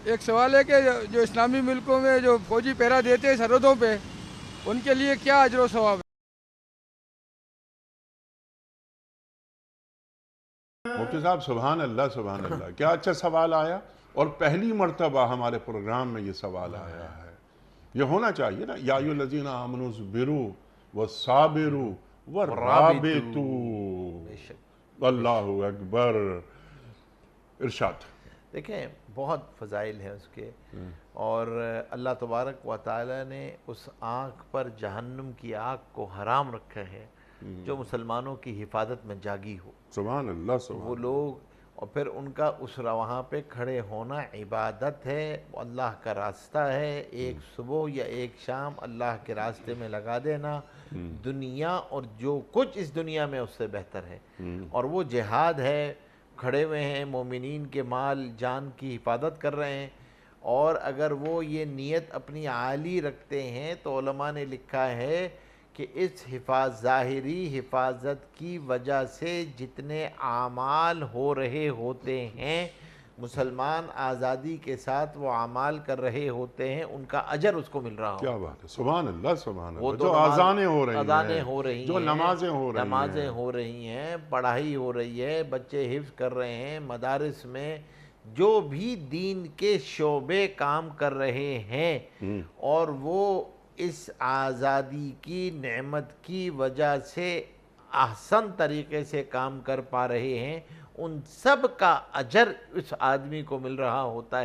एक सवाल है कि जो इस्लामी मुल्कों में जो फौजी पहरा देते हैं सरहदों पे, उनके लिए क्या अजर सवाब है? मुफ्ती साहब सुभान अल्लाह, क्या अच्छा सवाल आया। और पहली मर्तबा हमारे प्रोग्राम में ये सवाल आया है। ये होना चाहिए ना, या अय्युहल्लज़ीना आमनू बिरू व साबिरू व राबितू, राबितू। बेशक अल्लाहु अकबर। इरशाद। देखें, बहुत फ़ज़ाइल हैं उसके। और अल्लाह तबारक व तआला ने उस आँख पर जहन्नुम की आग को हराम रखा है जो मुसलमानों की हिफाजत में जागी हो। सुभान अल्लाह, तो सुभान वो अल्लाह। लोग, और फिर उनका उस वहाँ पे खड़े होना इबादत है, अल्लाह का रास्ता है। एक सुबह या एक शाम अल्लाह के रास्ते में लगा देना दुनिया और जो कुछ इस दुनिया में उससे बेहतर है। और वो जिहाद है, खड़े हुए हैं, मोमिनीन के माल जान की हिफाजत कर रहे हैं। और अगर वो ये नीयत अपनी आली रखते हैं तो उलमा ने लिखा है कि इस ज़ाहिरी हिफाजत की वजह से जितने आमाल हो रहे होते हैं, मुसलमान आज़ादी के साथ वो आमाल कर रहे होते हैं, उनका अजर उसको मिल रहा क्या होता है। बात है, सुभान अल्लाह, सुभान वो अल्लाह। तो जो अजानें हो रही अज़ानें हैं, हो रही जो हैं, नमाजें हो रही नमाजें हैं। हो रही हैं, पढ़ाई हो रही है, बच्चे हिफ्ज़ कर रहे हैं, मदारिस में जो भी दीन के शोबे काम कर रहे हैं, और वो इस आज़ादी की नेमत की वजह से ahsan तरीके से काम कर पा रहे हैं, उन सब का अजर उस आदमी को मिल रहा होता है।